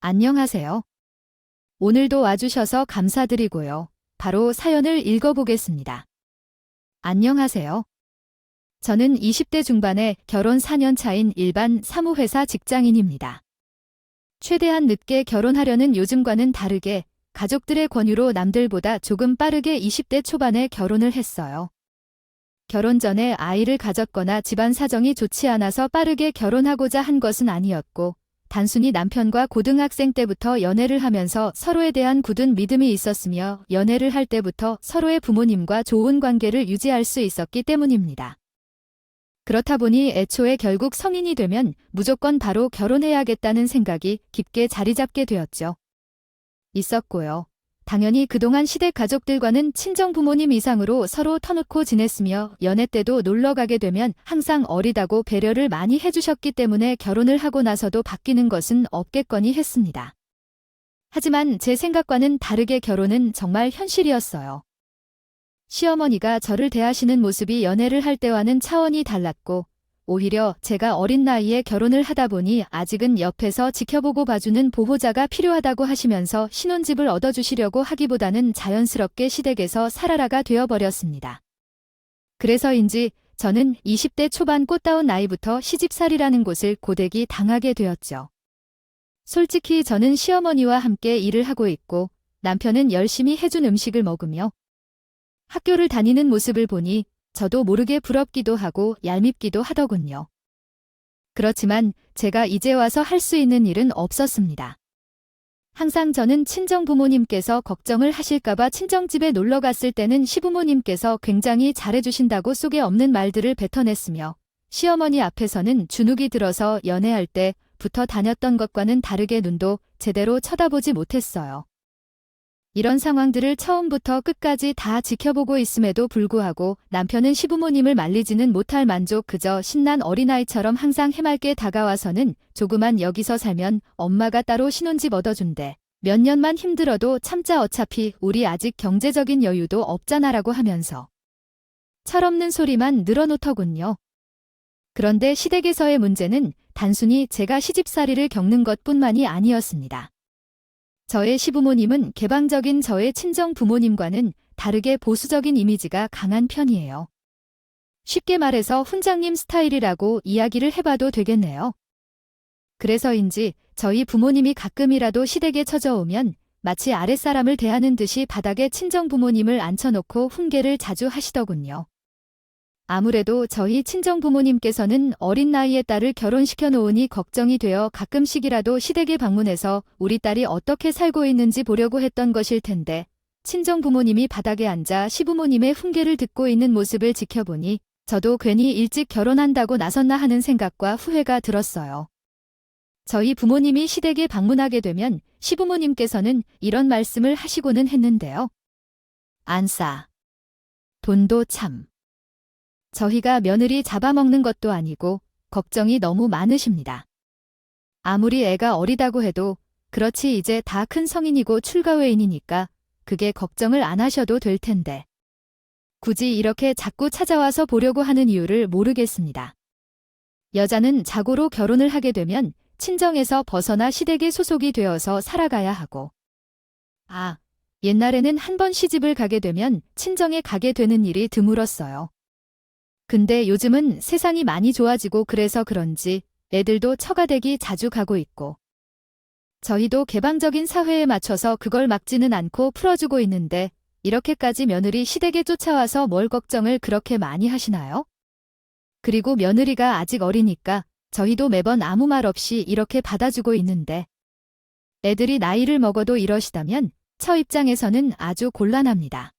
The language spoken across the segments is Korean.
안녕하세요. 오늘도 와주셔서 감사드리고요. 바로 사연을 읽어보겠습니다. 안녕하세요. 저는 20대 중반에 결혼 4년 차인 일반 사무회사 직장인입니다. 최대한 늦게 결혼하려는 요즘과는 다르게 가족들의 권유로 남들보다 조금 빠르게 20대 초반에 결혼을 했어요. 결혼 전에 아이를 가졌거나 집안 사정이 좋지 않아서 빠르게 결혼하고자 한 것은 아니었고, 단순히 남편과 고등학생 때부터 연애를 하면서 서로에 대한 굳은 믿음이 있었으며 연애를 할 때부터 서로의 부모님과 좋은 관계를 유지할 수 있었기 때문입니다. 그렇다 보니 애초에 결국 성인이 되면 무조건 바로 결혼해야겠다는 생각이 깊게 자리 잡게 되었죠. 있었고요. 당연히 그동안 시댁 가족들과는 친정 부모님 이상으로 서로 터놓고 지냈으며 연애 때도 놀러 가게 되면 항상 어리다고 배려를 많이 해주셨기 때문에 결혼을 하고 나서도 바뀌는 것은 없겠거니 했습니다. 하지만 제 생각과는 다르게 결혼은 정말 현실이었어요. 시어머니가 저를 대하시는 모습이 연애를 할 때와는 차원이 달랐고, 오히려 제가 어린 나이에 결혼을 하다 보니 아직은 옆에서 지켜보고 봐주는 보호자가 필요하다고 하시면서 신혼집을 얻어주시려고 하기보다는 자연스럽게 시댁에서 살아라가 되어버렸습니다. 그래서인지 저는 20대 초반 꽃다운 나이부터 시집살이라는 곳을 고되기 당하게 되었죠. 솔직히 저는 시어머니와 함께 일을 하고 있고 남편은 열심히 해준 음식을 먹으며 학교를 다니는 모습을 보니 저도 모르게 부럽기도 하고 얄밉기도 하더군요. 그렇지만 제가 이제 와서 할 수 있는 일은 없었습니다. 항상 저는 친정 부모님께서 걱정을 하실까봐 친정집에 놀러 갔을 때는 시부모님께서 굉장히 잘해주신다고 속에 없는 말들을 뱉어냈으며 시어머니 앞에서는 주눅이 들어서 연애할 때부터 다녔던 것과는 다르게 눈도 제대로 쳐다보지 못했어요. 이런 상황들을 처음부터 끝까지 다 지켜보고 있음에도 불구하고 남편은 시부모님을 말리지는 못할 만족 그저 신난 어린아이처럼 항상 해맑게 다가와서는 조그만 여기서 살면 엄마가 따로 신혼집 얻어준대. 몇 년만 힘들어도 참자 어차피 우리 아직 경제적인 여유도 없잖아라고 하면서 철없는 소리만 늘어놓더군요. 그런데 시댁에서의 문제는 단순히 제가 시집살이를 겪는 것뿐만이 아니었습니다. 저의 시부모님은 개방적인 저의 친정 부모님과는 다르게 보수적인 이미지가 강한 편이에요. 쉽게 말해서 훈장님 스타일이라고 이야기를 해봐도 되겠네요. 그래서인지 저희 부모님이 가끔이라도 시댁에 찾아오면 마치 아랫사람을 대하는 듯이 바닥에 친정 부모님을 앉혀놓고 훈계를 자주 하시더군요. 아무래도 저희 친정 부모님께서는 어린 나이에 딸을 결혼시켜 놓으니 걱정이 되어 가끔씩이라도 시댁에 방문해서 우리 딸이 어떻게 살고 있는지 보려고 했던 것일 텐데 친정 부모님이 바닥에 앉아 시부모님의 훈계를 듣고 있는 모습을 지켜보니 저도 괜히 일찍 결혼한다고 나섰나 하는 생각과 후회가 들었어요. 저희 부모님이 시댁에 방문하게 되면 시부모님께서는 이런 말씀을 하시고는 했는데요. 안 싸. 돈도 참. 저희가 며느리 잡아먹는 것도 아니고 걱정이 너무 많으십니다. 아무리 애가 어리다고 해도 그렇지 이제 다 큰 성인이고 출가외인이니까 그게 걱정을 안 하셔도 될 텐데. 굳이 이렇게 자꾸 찾아와서 보려고 하는 이유를 모르겠습니다. 여자는 자고로 결혼을 하게 되면 친정에서 벗어나 시댁에 소속이 되어서 살아가야 하고. 옛날에는 한 번 시집을 가게 되면 친정에 가게 되는 일이 드물었어요. 근데 요즘은 세상이 많이 좋아지고 그래서 그런지 애들도 처가댁이 자주 가고 있고 저희도 개방적인 사회에 맞춰서 그걸 막지는 않고 풀어주고 있는데 이렇게까지 며느리 시댁에 쫓아와서 뭘 걱정을 그렇게 많이 하시나요? 그리고 며느리가 아직 어리니까 저희도 매번 아무 말 없이 이렇게 받아주고 있는데 애들이 나이를 먹어도 이러시다면 처 입장에서는 아주 곤란합니다.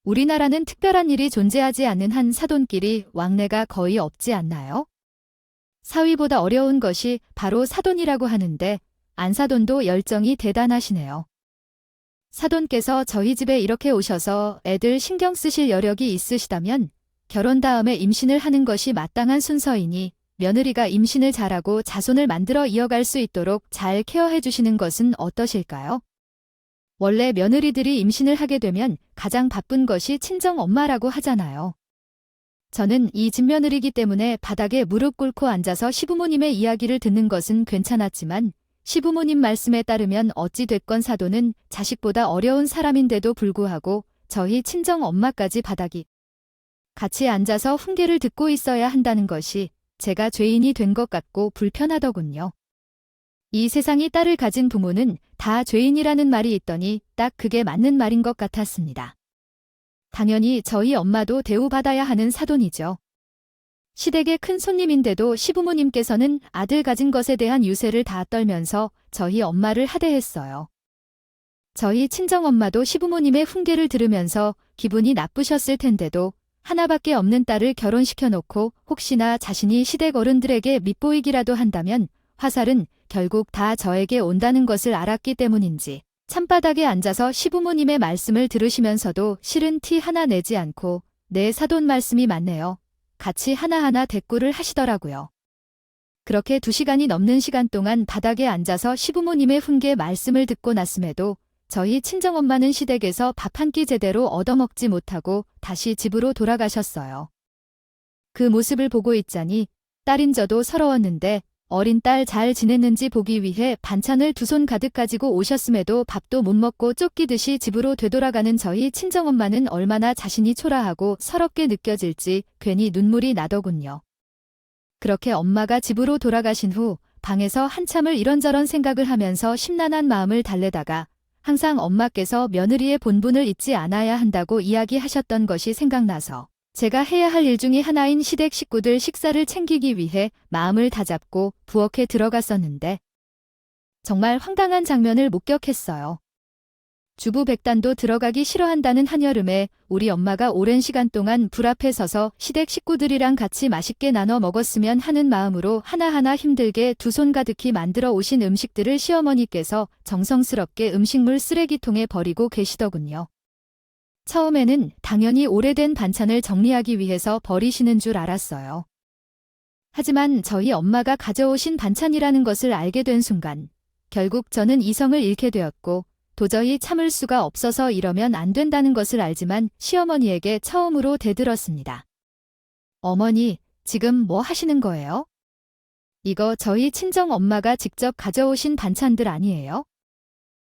우리나라는 특별한 일이 존재하지 않는 한 사돈끼리 왕래가 거의 없지 않나요? 사위보다 어려운 것이 바로 사돈이라고 하는데 안사돈도 열정이 대단하시네요. 사돈께서 저희 집에 이렇게 오셔서 애들 신경 쓰실 여력이 있으시다면 결혼 다음에 임신을 하는 것이 마땅한 순서이니 며느리가 임신을 잘하고 자손을 만들어 이어갈 수 있도록 잘 케어해 주시는 것은 어떠실까요? 원래 며느리들이 임신을 하게 되면 가장 바쁜 것이 친정 엄마라고 하잖아요. 저는 이 집며느리이기 때문에 바닥에 무릎 꿇고 앉아서 시부모님의 이야기를 듣는 것은 괜찮았지만 시부모님 말씀에 따르면 어찌 됐건 사돈은 자식보다 어려운 사람인데도 불구하고 저희 친정 엄마까지 바닥이 같이 앉아서 훈계를 듣고 있어야 한다는 것이 제가 죄인이 된 것 같고 불편하더군요. 이 세상이 딸을 가진 부모는 다 죄인이라는 말이 있더니 딱 그게 맞는 말인 것 같았습니다. 당연히 저희 엄마도 대우받아야 하는 사돈이죠. 시댁의 큰 손님인데도 시부모님께서는 아들 가진 것에 대한 유세를 다 떨면서 저희 엄마를 하대했어요. 저희 친정엄마도 시부모님의 훈계를 들으면서 기분이 나쁘셨을 텐데도 하나밖에 없는 딸을 결혼시켜놓고 혹시나 자신이 시댁 어른들에게 밉보이기라도 한다면 화살은 결국 다 저에게 온다는 것을 알았기 때문인지 찬바닥에 앉아서 시부모님의 말씀을 들으시면서도 싫은 티 하나 내지 않고 내 사돈 말씀이 맞네요. 같이 하나하나 대꾸를 하시더라고요. 그렇게 2시간이 넘는 시간 동안 바닥에 앉아서 시부모님의 훈계 말씀을 듣고 났음에도 저희 친정엄마는 시댁에서 밥 한 끼 제대로 얻어먹지 못하고 다시 집으로 돌아가셨어요. 그 모습을 보고 있자니 딸인 저도 서러웠는데 어린 딸 잘 지냈는지 보기 위해 반찬을 2손 가득 가지고 오셨음에도 밥도 못 먹고 쫓기듯이 집으로 되돌아가는 저희 친정엄마는 얼마나 자신이 초라하고 서럽게 느껴질지 괜히 눈물이 나더군요. 그렇게 엄마가 집으로 돌아가신 후 방에서 한참을 이런저런 생각을 하면서 심란한 마음을 달래다가 항상 엄마께서 며느리의 본분을 잊지 않아야 한다고 이야기하셨던 것이 생각나서 제가 해야 할 일 중에 하나인 시댁 식구들 식사를 챙기기 위해 마음을 다잡고 부엌에 들어갔었는데 정말 황당한 장면을 목격했어요. 주부 백단도 들어가기 싫어한다는 한여름에 우리 엄마가 오랜 시간 동안 불 앞에 서서 시댁 식구들이랑 같이 맛있게 나눠 먹었으면 하는 마음으로 하나하나 힘들게 2손 가득히 만들어 오신 음식들을 시어머니께서 정성스럽게 음식물 쓰레기통에 버리고 계시더군요. 처음에는 당연히 오래된 반찬을 정리하기 위해서 버리시는 줄 알았어요. 하지만 저희 엄마가 가져오신 반찬이라는 것을 알게 된 순간 결국 저는 이성을 잃게 되었고 도저히 참을 수가 없어서 이러면 안 된다는 것을 알지만 시어머니에게 처음으로 대들었습니다. 어머니, 지금 뭐 하시는 거예요? 이거 저희 친정 엄마가 직접 가져오신 반찬들 아니에요?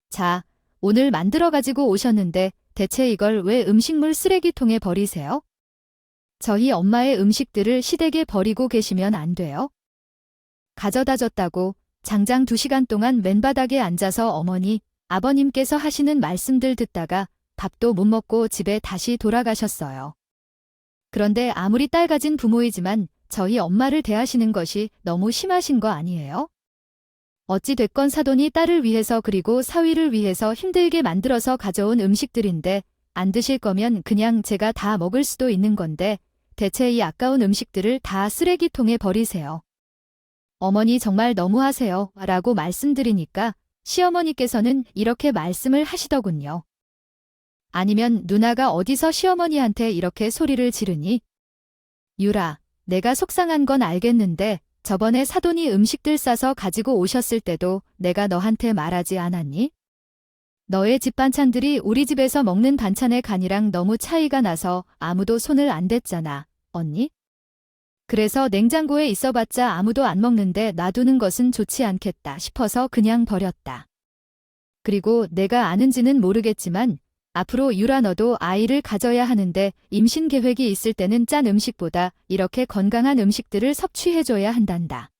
자, 오늘 만들어 가지고 오셨는데 대체 이걸 왜 음식물 쓰레기통에 버리세요? 저희 엄마의 음식들을 시댁에 버리고 계시면 안 돼요? 가져다 줬다고 장장 2시간 동안 맨바닥에 앉아서 어머니, 아버님께서 하시는 말씀들 듣다가 밥도 못 먹고 집에 다시 돌아가셨어요. 그런데 아무리 딸 가진 부모이지만 저희 엄마를 대하시는 것이 너무 심하신 거 아니에요? 어찌 됐건 사돈이 딸을 위해서 그리고 사위를 위해서 힘들게 만들어서 가져온 음식들인데 안 드실 거면 그냥 제가 다 먹을 수도 있는 건데 대체 이 아까운 음식들을 다 쓰레기통에 버리세요. 어머니 정말 너무하세요 라고 말씀드리니까 시어머니께서는 이렇게 말씀을 하시더군요. 아니면 누나가 어디서 시어머니한테 이렇게 소리를 지르니? 유라, 내가 속상한 건 알겠는데 저번에 사돈이 음식들 싸서 가지고 오셨을 때도 내가 너한테 말하지 않았니? 너의 집 반찬들이 우리 집에서 먹는 반찬의 간이랑 너무 차이가 나서 아무도 손을 안 댔잖아, 언니? 그래서 냉장고에 있어봤자 아무도 안 먹는데 놔두는 것은 좋지 않겠다 싶어서 그냥 버렸다. 그리고 내가 아는지는 모르겠지만 앞으로 유라 너도 아이를 가져야 하는데 임신 계획이 있을 때는 짠 음식보다 이렇게 건강한 음식들을 섭취해줘야 한단다.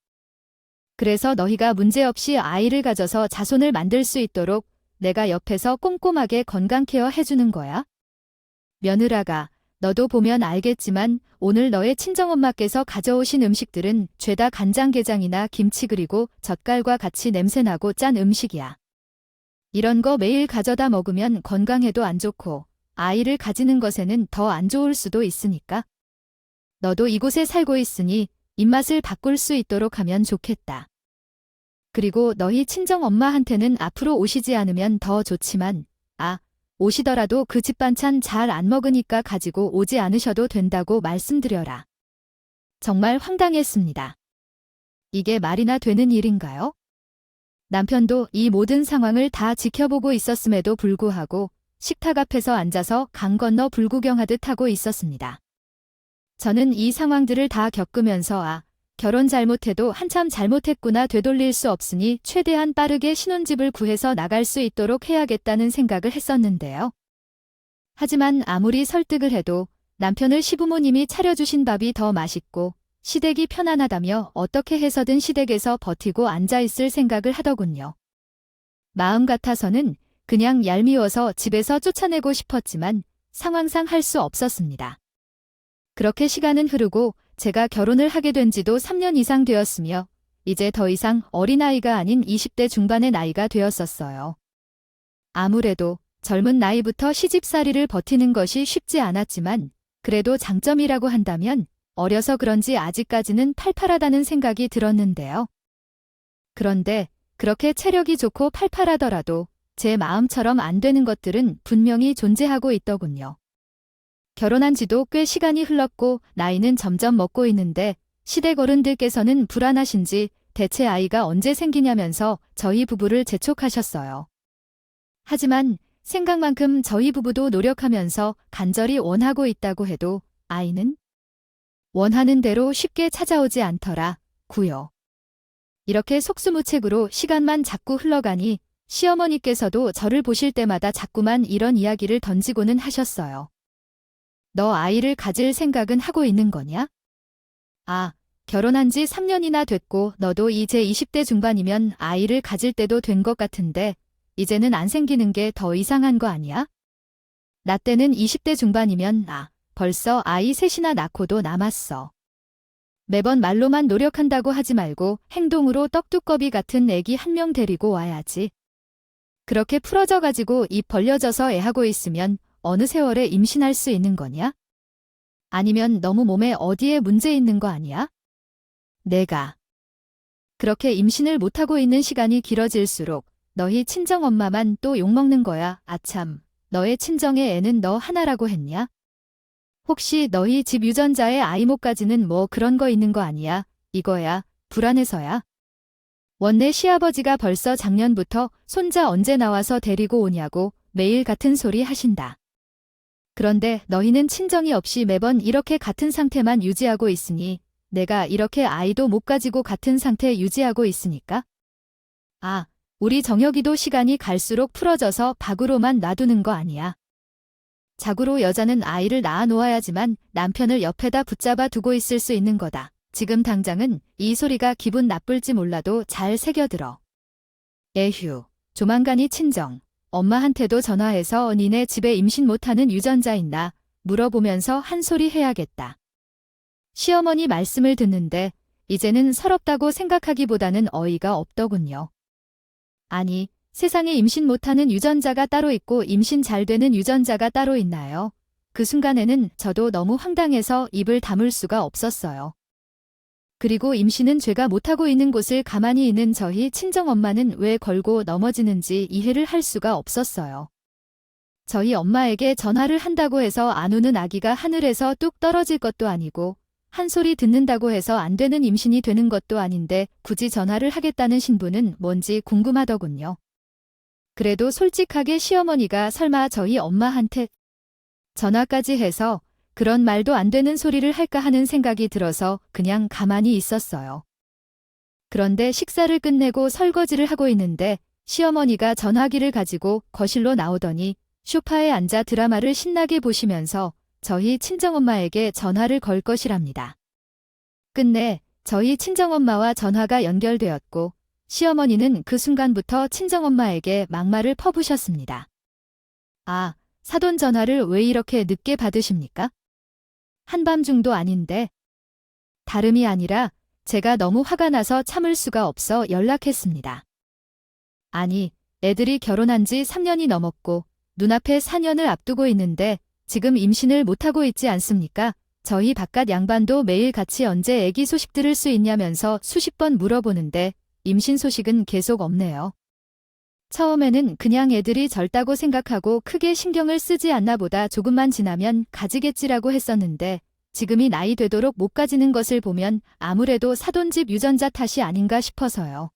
그래서 너희가 문제없이 아이를 가져서 자손을 만들 수 있도록 내가 옆에서 꼼꼼하게 건강 케어 해주는 거야. 며느라가 너도 보면 알겠지만 오늘 너의 친정엄마께서 가져오신 음식들은 죄다 간장게장이나 김치 그리고 젓갈과 같이 냄새나고 짠 음식이야. 이런 거 매일 가져다 먹으면 건강에도 안 좋고 아이를 가지는 것에는 더 안 좋을 수도 있으니까. 너도 이곳에 살고 있으니 입맛을 바꿀 수 있도록 하면 좋겠다. 그리고 너희 친정엄마한테는 앞으로 오시지 않으면 더 좋지만 오시더라도 그 집 반찬 잘 안 먹으니까 가지고 오지 않으셔도 된다고 말씀드려라. 정말 황당했습니다. 이게 말이나 되는 일인가요? 남편도 이 모든 상황을 다 지켜보고 있었음에도 불구하고 식탁 앞에서 앉아서 강 건너 불구경하듯 하고 있었습니다. 저는 이 상황들을 다 겪으면서 결혼 잘못해도 한참 잘못했구나 되돌릴 수 없으니 최대한 빠르게 신혼집을 구해서 나갈 수 있도록 해야겠다는 생각을 했었는데요. 하지만 아무리 설득을 해도 남편을 시부모님이 차려주신 밥이 더 맛있고 시댁이 편안하다며 어떻게 해서든 시댁에서 버티고 앉아있을 생각을 하더군요. 마음 같아서는 그냥 얄미워서 집에서 쫓아내고 싶었지만 상황상 할 수 없었습니다. 그렇게 시간은 흐르고 제가 결혼을 하게 된 지도 3년 이상 되었으며 이제 더 이상 어린아이가 아닌 20대 중반의 나이가 되었었어요. 아무래도 젊은 나이부터 시집살이를 버티는 것이 쉽지 않았지만 그래도 장점이라고 한다면 어려서 그런지 아직까지는 팔팔하다는 생각이 들었는데요. 그런데 그렇게 체력이 좋고 팔팔하더라도 제 마음처럼 안 되는 것들은 분명히 존재하고 있더군요. 결혼한 지도 꽤 시간이 흘렀고 나이는 점점 먹고 있는데 시댁 어른들께서는 불안하신지 대체 아이가 언제 생기냐면서 저희 부부를 재촉하셨어요. 하지만 생각만큼 저희 부부도 노력하면서 간절히 원하고 있다고 해도 아이는 원하는 대로 쉽게 찾아오지 않더라 구요. 이렇게 속수무책으로 시간만 자꾸 흘러가니 시어머니께서도 저를 보실 때마다 자꾸만 이런 이야기를 던지고는 하셨어요. 너 아이를 가질 생각은 하고 있는 거냐? 아, 결혼한 지 3년이나 됐고 너도 이제 20대 중반이면 아이를 가질 때도 된 것 같은데 이제는 안 생기는 게 더 이상한 거 아니야? 나 때는 20대 중반이면 벌써 아이 셋이나 낳고도 남았어. 매번 말로만 노력한다고 하지 말고 행동으로 떡두꺼비 같은 애기 한 명 데리고 와야지. 그렇게 풀어져가지고 입 벌려져서 애하고 있으면 어느 세월에 임신할 수 있는 거냐? 아니면 너무 몸에 어디에 문제 있는 거 아니야? 내가 그렇게 임신을 못하고 있는 시간이 길어질수록 너희 친정엄마만 또 욕먹는 거야. 아참, 너의 친정의 애는 너 하나라고 했냐? 혹시 너희 집 유전자에 아이 못 가지는 뭐 그런 거 있는 거 아니야? 이거야, 불안해서야. 원내 시아버지가 벌써 작년부터 손자 언제 나와서 데리고 오냐고 매일 같은 소리 하신다. 그런데 너희는 친정이 없이 매번 이렇게 같은 상태만 유지하고 있으니 내가 이렇게 아이도 못 가지고 같은 상태 유지하고 있으니까? 우리 정혁이도 시간이 갈수록 풀어져서 박으로만 놔두는 거 아니야. 자고로 여자는 아이를 낳아 놓아야지만 남편을 옆에다 붙잡아 두고 있을 수 있는 거다. 지금 당장은 이 소리가 기분 나쁠지 몰라도 잘 새겨들어. 에휴, 조만간이 친정. 엄마한테도 전화해서 니네 집에 임신 못하는 유전자 있나 물어보면서 한 소리 해야겠다. 시어머니 말씀을 듣는데 이제는 서럽다고 생각하기보다는 어이가 없더군요. 아니, 세상에 임신 못하는 유전자가 따로 있고 임신 잘 되는 유전자가 따로 있나요? 그 순간에는 저도 너무 황당해서 입을 다물 수가 없었어요. 그리고 임신은 죄가 못하고 있는 곳을 가만히 있는 저희 친정엄마는 왜 걸고 넘어지는지 이해를 할 수가 없었어요. 저희 엄마에게 전화를 한다고 해서 안 우는 아기가 하늘에서 뚝 떨어질 것도 아니고 한 소리 듣는다고 해서 안 되는 임신이 되는 것도 아닌데 굳이 전화를 하겠다는 신부는 뭔지 궁금하더군요. 그래도 솔직하게 시어머니가 설마 저희 엄마한테 전화까지 해서 그런 말도 안 되는 소리를 할까 하는 생각이 들어서 그냥 가만히 있었어요. 그런데 식사를 끝내고 설거지를 하고 있는데 시어머니가 전화기를 가지고 거실로 나오더니 소파에 앉아 드라마를 신나게 보시면서 저희 친정엄마에게 전화를 걸 것이랍니다. 끝내 저희 친정엄마와 전화가 연결되었고 시어머니는 그 순간부터 친정엄마에게 막말을 퍼부셨습니다. 사돈 전화를 왜 이렇게 늦게 받으십니까? 한밤중도 아닌데. 다름이 아니라 제가 너무 화가 나서 참을 수가 없어 연락했습니다. 아니, 애들이 결혼한 지 3년이 넘었고 눈앞에 4년을 앞두고 있는데 지금 임신을 못하고 있지 않습니까? 저희 바깥 양반도 매일 같이 언제 애기 소식 들을 수 있냐면서 수십 번 물어보는데 임신 소식은 계속 없네요. 처음에는 그냥 애들이 젊다고 생각하고 크게 신경을 쓰지 않나 보다 조금만 지나면 가지겠지라고 했었는데 지금이 나이 되도록 못 가지는 것을 보면 아무래도 사돈집 유전자 탓이 아닌가 싶어서요.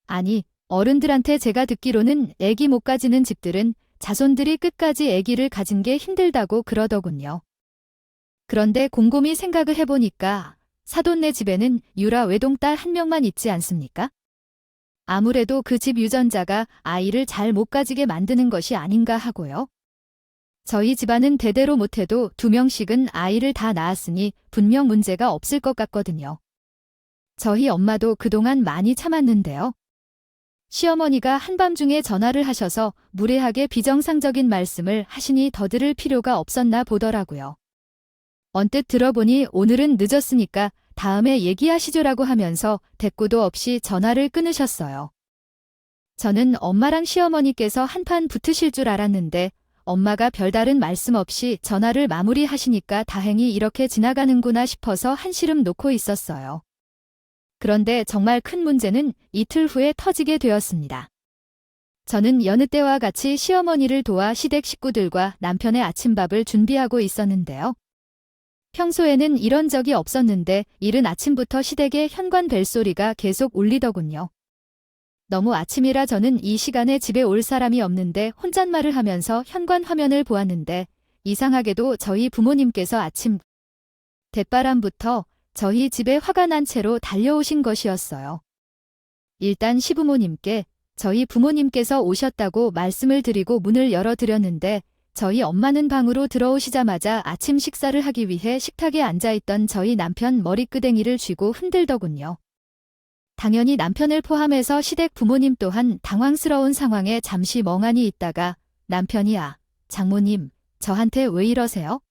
아니, 어른들한테 제가 듣기로는 애기 못 가지는 집들은 자손들이 끝까지 애기를 가진 게 힘들다고 그러더군요. 그런데 곰곰이 생각을 해보니까 사돈네 집에는 유라 외동딸 한 명만 있지 않습니까? 아무래도 그 집 유전자가 아이를 잘 못 가지게 만드는 것이 아닌가 하고요. 저희 집안은 대대로 못해도 2명씩은 아이를 다 낳았으니 분명 문제가 없을 것 같거든요. 저희 엄마도 그동안 많이 참았는데요. 시어머니가 한밤중에 전화를 하셔서 무례하게 비정상적인 말씀을 하시니 더 들을 필요가 없었나 보더라고요. 언뜻 들어보니 오늘은 늦었으니까 다음에 얘기하시죠라고 하면서 대꾸도 없이 전화를 끊으셨어요. 저는 엄마랑 시어머니께서 한판 붙으실 줄 알았는데 엄마가 별다른 말씀 없이 전화를 마무리하시니까 다행히 이렇게 지나가는구나 싶어서 한시름 놓고 있었어요. 그런데 정말 큰 문제는 이틀 후에 터지게 되었습니다. 저는 여느 때와 같이 시어머니를 도와 시댁 식구들과 남편의 아침밥을 준비하고 있었는데요. 평소에는 이런 적이 없었는데 이른 아침부터 시댁에 현관 벨소리가 계속 울리더군요. 너무 아침이라 저는 이 시간에 집에 올 사람이 없는데 혼잣말을 하면서 현관 화면을 보았는데 이상하게도 저희 부모님께서 아침 대바람부터 저희 집에 화가 난 채로 달려오신 것이었어요. 일단 시부모님께 저희 부모님께서 오셨다고 말씀을 드리고 문을 열어드렸는데 저희 엄마는 방으로 들어오시자마자 아침 식사를 하기 위해 식탁에 앉아있던 저희 남편 머리끄댕이를 쥐고 흔들더군요. 당연히 남편을 포함해서 시댁 부모님 또한 당황스러운 상황에 잠시 멍하니 있다가 남편이 장모님, 저한테 왜 이러세요?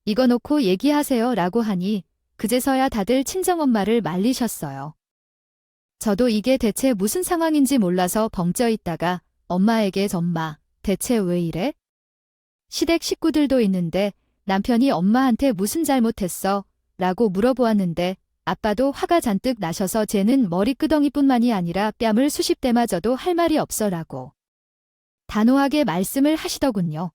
이거 놓고 얘기하세요 라고 하니 그제서야 다들 친정엄마를 말리셨어요. 저도 이게 대체 무슨 상황인지 몰라서 벙쪄 있다가 엄마에게 엄마, 대체 왜 이래? 시댁 식구들도 있는데 남편이 엄마한테 무슨 잘못했어? 라고 물어보았는데 아빠도 화가 잔뜩 나셔서 쟤는 머리끄덩이뿐만이 아니라 뺨을 수십 대 맞아도 할 말이 없어라고 단호하게 말씀을 하시더군요.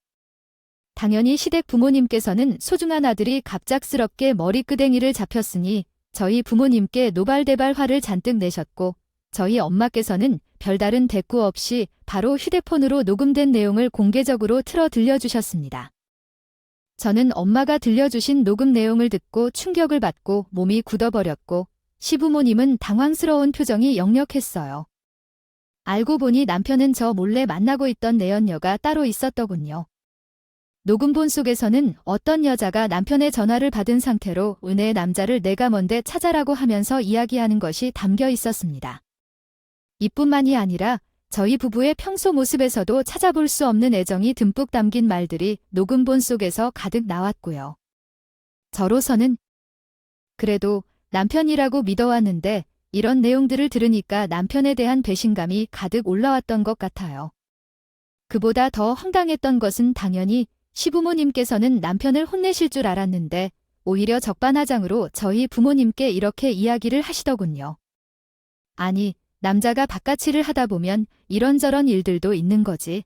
당연히 시댁 부모님께서는 소중한 아들이 갑작스럽게 머리끄댕이를 잡혔으니 저희 부모님께 노발대발 화를 잔뜩 내셨고 저희 엄마께서는 별다른 대꾸 없이 바로 휴대폰으로 녹음된 내용을 공개적으로 틀어 들려주셨습니다. 저는 엄마가 들려주신 녹음 내용을 듣고 충격을 받고 몸이 굳어버렸고 시부모님은 당황스러운 표정이 역력했어요. 알고 보니 남편은 저 몰래 만나고 있던 내연녀가 따로 있었더군요. 녹음본 속에서는 어떤 여자가 남편의 전화를 받은 상태로 은혜의 남자를 내가 뭔데 찾아라고 하면서 이야기하는 것이 담겨 있었습니다. 이뿐만이 아니라 저희 부부의 평소 모습에서도 찾아볼 수 없는 애정이 듬뿍 담긴 말들이 녹음본 속에서 가득 나왔고요. 저로서는 그래도 남편이라고 믿어왔는데 이런 내용들을 들으니까 남편에 대한 배신감이 가득 올라왔던 것 같아요. 그보다 더 황당했던 것은 당연히 시부모님께서는 남편을 혼내실 줄 알았는데 오히려 적반하장으로 저희 부모님께 이렇게 이야기를 하시더군요. 아니, 남자가 바깥일을 하다 보면 이런저런 일들도 있는 거지.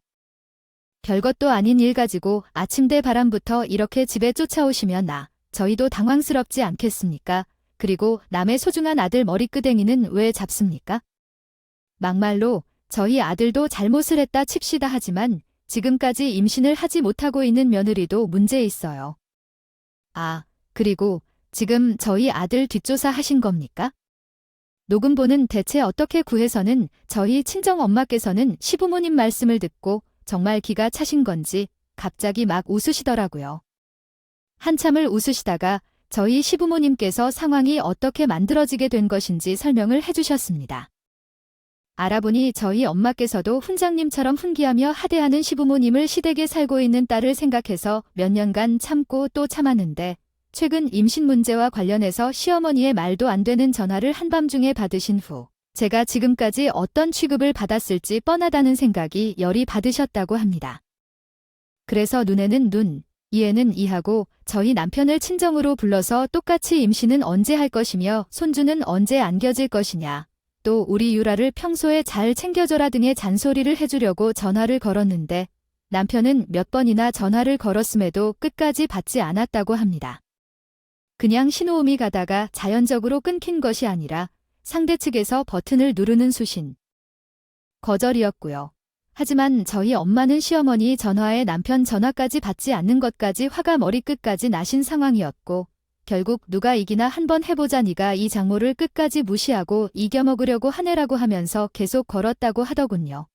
별것도 아닌 일 가지고 아침대 바람부터 이렇게 집에 쫓아오시면 저희도 당황스럽지 않겠습니까? 그리고 남의 소중한 아들 머리끄댕이는 왜 잡습니까? 막말로 저희 아들도 잘못을 했다 칩시다 하지만 지금까지 임신을 하지 못하고 있는 며느리도 문제 있어요. 그리고 지금 저희 아들 뒷조사 하신 겁니까? 녹음본은 대체 어떻게 구해서는 저희 친정엄마께서는 시부모님 말씀을 듣고 정말 기가 차신 건지 갑자기 막 웃으시더라고요. 한참을 웃으시다가 저희 시부모님께서 상황이 어떻게 만들어지게 된 것인지 설명을 해주셨습니다. 알아보니 저희 엄마께서도 훈장님처럼 훈기하며 하대하는 시부모님을 시댁에 살고 있는 딸을 생각해서 몇 년간 참고 또 참았는데 최근 임신 문제와 관련해서 시어머니의 말도 안 되는 전화를 한밤중에 받으신 후 제가 지금까지 어떤 취급을 받았을지 뻔하다는 생각이 열이 받으셨다고 합니다. 그래서 눈에는 눈, 이에는 이하고 저희 남편을 친정으로 불러서 똑같이 임신은 언제 할 것이며 손주는 언제 안겨질 것이냐, 또 우리 유라를 평소에 잘 챙겨줘라 등의 잔소리를 해주려고 전화를 걸었는데 남편은 몇 번이나 전화를 걸었음에도 끝까지 받지 않았다고 합니다. 그냥 신호음이 가다가 자연적으로 끊긴 것이 아니라 상대 측에서 버튼을 누르는 수신 거절이었고요. 하지만 저희 엄마는 시어머니 전화에 남편 전화까지 받지 않는 것까지 화가 머리끝까지 나신 상황이었고 결국 누가 이기나 한번 해보자 네가 이 장모를 끝까지 무시하고 이겨먹으려고 하네라고 하면서 계속 걸었다고 하더군요.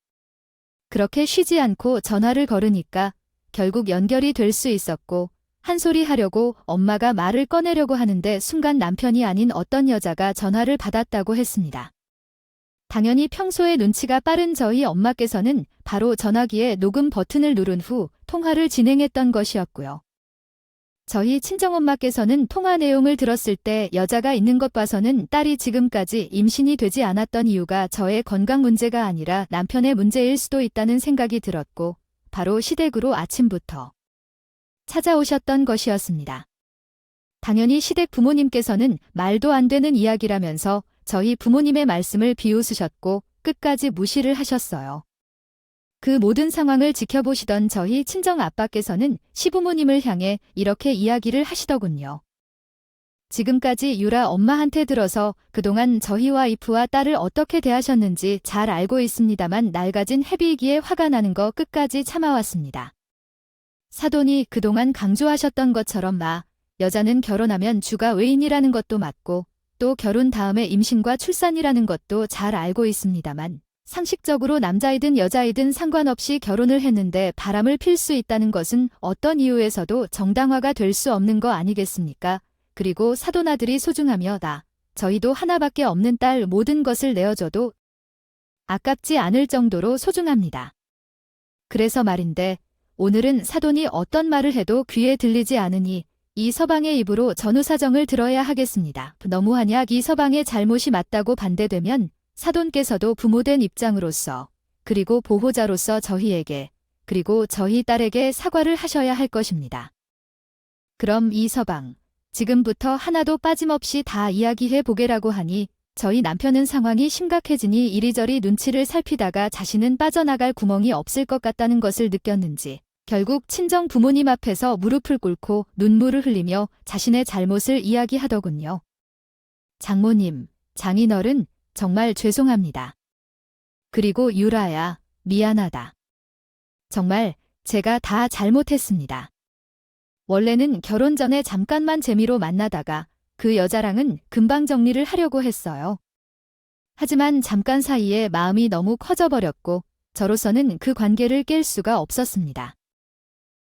그렇게 쉬지 않고 전화를 걸으니까 결국 연결이 될 수 있었고 한 소리 하려고 엄마가 말을 꺼내려고 하는데 순간 남편이 아닌 어떤 여자가 전화를 받았다고 했습니다. 당연히 평소에 눈치가 빠른 저희 엄마께서는 바로 전화기에 녹음 버튼을 누른 후 통화를 진행했던 것이었고요. 저희 친정엄마께서는 통화 내용을 들었을 때 여자가 있는 것 봐서는 딸이 지금까지 임신이 되지 않았던 이유가 저의 건강 문제가 아니라 남편의 문제일 수도 있다는 생각이 들었고 바로 시댁으로 아침부터 찾아오셨던 것이었습니다. 당연히 시댁 부모님께서는 말도 안 되는 이야기라면서 저희 부모님의 말씀을 비웃으셨고 끝까지 무시를 하셨어요. 그 모든 상황을 지켜보시던 저희 친정 아빠께서는 시부모님을 향해 이렇게 이야기를 하시더군요. 지금까지 유라 엄마한테 들어서 그동안 저희 와이프와 딸을 어떻게 대하셨는지 잘 알고 있습니다만 낡아진 헤비이기에 화가 나는 거 끝까지 참아왔습니다. 사돈이 그동안 강조하셨던 것처럼 여자는 결혼하면 주가 외인이라는 것도 맞고 또 결혼 다음에 임신과 출산이라는 것도 잘 알고 있습니다만 상식적으로 남자이든 여자이든 상관없이 결혼을 했는데 바람을 필 수 있다는 것은 어떤 이유에서도 정당화가 될 수 없는 거 아니겠습니까? 그리고 사돈아들이 소중하며 저희도 하나밖에 없는 딸 모든 것을 내어줘도 아깝지 않을 정도로 소중합니다. 그래서 말인데 오늘은 사돈이 어떤 말을 해도 귀에 들리지 않으니 이 서방의 입으로 전후 사정을 들어야 하겠습니다. 너무하냐 이 서방의 잘못이 맞다고 반대되면 사돈께서도 부모된 입장으로서 그리고 보호자로서 저희에게 그리고 저희 딸에게 사과를 하셔야 할 것입니다. 그럼 이 서방 지금부터 하나도 빠짐없이 다 이야기해 보게라고 하니 저희 남편은 상황이 심각해지니 이리저리 눈치를 살피다가 자신은 빠져나갈 구멍이 없을 것 같다는 것을 느꼈는지 결국 친정 부모님 앞에서 무릎을 꿇고 눈물을 흘리며 자신의 잘못을 이야기하더군요. 장모님, 장인어른 정말 죄송합니다. 그리고 유라야, 미안하다. 정말 제가 다 잘못했습니다. 원래는 결혼 전에 잠깐만 재미로 만나다가 그 여자랑은 금방 정리를 하려고 했어요. 하지만 잠깐 사이에 마음이 너무 커져버렸고 저로서는 그 관계를 깰 수가 없었습니다.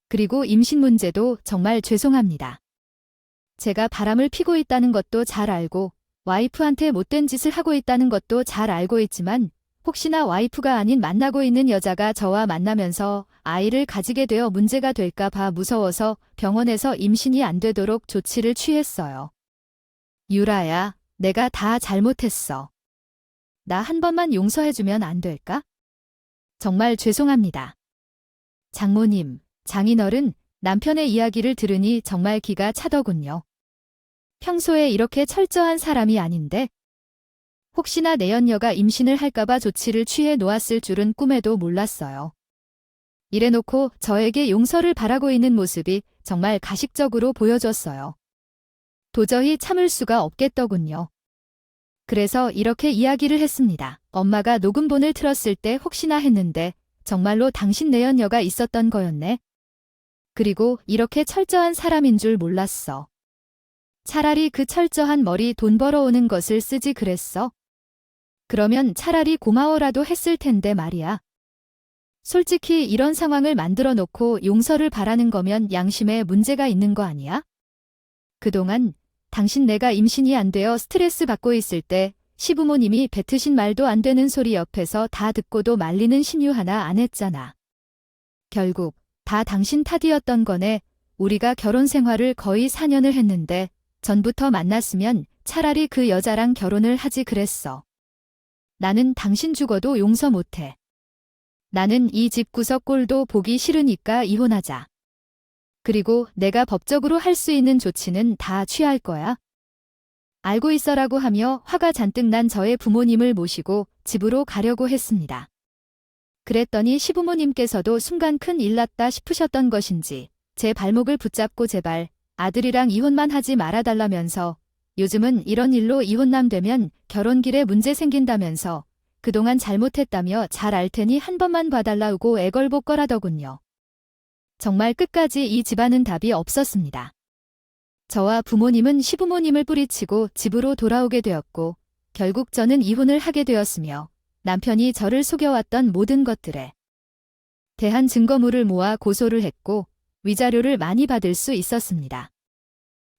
그리고 임신 문제도 정말 죄송합니다. 제가 바람을 피고 있다는 것도 잘 알고 와이프한테 못된 짓을 하고 있다는 것도 잘 알고 있지만 혹시나 와이프가 아닌 만나고 있는 여자가 저와 만나면서 아이를 가지게 되어 문제가 될까 봐 무서워서 병원에서 임신이 안 되도록 조치를 취했어요. 유라야, 내가 다 잘못했어. 나 한 번만 용서해주면 안 될까? 정말 죄송합니다. 장모님, 장인어른, 남편의 이야기를 들으니 정말 기가 차더군요. 평소에 이렇게 철저한 사람이 아닌데 혹시나 내연녀가 임신을 할까봐 조치를 취해 놓았을 줄은 꿈에도 몰랐어요. 이래놓고 저에게 용서를 바라고 있는 모습이 정말 가식적으로 보여졌어요. 도저히 참을 수가 없겠더군요. 그래서 이렇게 이야기를 했습니다. 엄마가 녹음본을 틀었을 때 혹시나 했는데 정말로 당신 내연녀가 있었던 거였네. 그리고 이렇게 철저한 사람인 줄 몰랐어. 차라리 그 철저한 머리 돈 벌어오는 것을 쓰지 그랬어. 그러면 차라리 고마워라도 했을 텐데 말이야. 솔직히 이런 상황을 만들어 놓고 용서를 바라는 거면 양심에 문제가 있는 거 아니야? 그동안 당신 내가 임신이 안 되어 스트레스 받고 있을 때 시부모님이 뱉으신 말도 안 되는 소리 옆에서 다 듣고도 말리는 신유 하나 안 했잖아. 결국 다 당신 탓이었던 거네. 우리가 결혼 생활을 거의 4년을 했는데 전부터 만났으면 차라리 그 여자랑 결혼을 하지 그랬어. 나는 당신 죽어도 용서 못해. 나는 이 집구석 꼴도 보기 싫으니까 이혼하자. 그리고 내가 법적으로 할 수 있는 조치는 다 취할 거야. 알고 있어라고 하며 화가 잔뜩 난 저의 부모님을 모시고 집으로 가려고 했습니다. 그랬더니 시부모님께서도 순간 큰일 났다 싶으셨던 것인지 제 발목을 붙잡고 제발 아들이랑 이혼만 하지 말아달라면서 요즘은 이런 일로 이혼남 되면 결혼길에 문제 생긴다면서 그동안 잘못했다며 잘 알 테니 한 번만 봐달라고 애걸복걸하더군요. 정말 끝까지 이 집안은 답이 없었습니다. 저와 부모님은 시부모님을 뿌리치고 집으로 돌아오게 되었고, 결국 저는 이혼을 하게 되었으며, 남편이 저를 속여왔던 모든 것들에 대한 증거물을 모아 고소를 했고, 위자료를 많이 받을 수 있었습니다.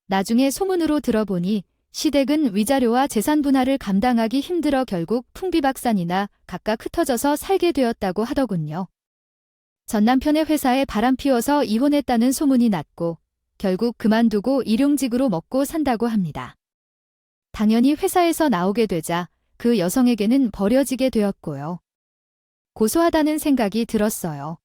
나중에 소문으로 들어보니 시댁은 위자료와 재산 분할을 감당하기 힘들어 결국 풍비박산이나 각각 흩어져서 살게 되었다고 하더군요. 전 남편의 회사에 바람 피워서 이혼했다는 소문이 났고 결국 그만두고 일용직으로 먹고 산다고 합니다. 당연히 회사에서 나오게 되자 그 여성에게는 버려지게 되었고요. 고소하다는 생각이 들었어요.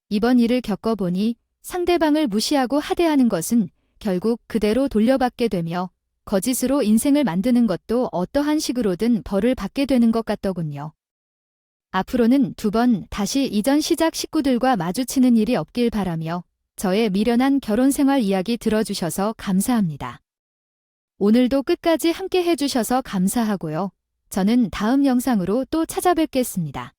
이번 일을 겪어보니 상대방을 무시하고 하대하는 것은 결국 그대로 돌려받게 되며 거짓으로 인생을 만드는 것도 어떠한 식으로든 벌을 받게 되는 것 같더군요. 앞으로는 2번 다시 이전 시작 식구들과 마주치는 일이 없길 바라며 저의 미련한 결혼 생활 이야기 들어주셔서 감사합니다. 오늘도 끝까지 함께 해주셔서 감사하고요. 저는 다음 영상으로 또 찾아뵙겠습니다.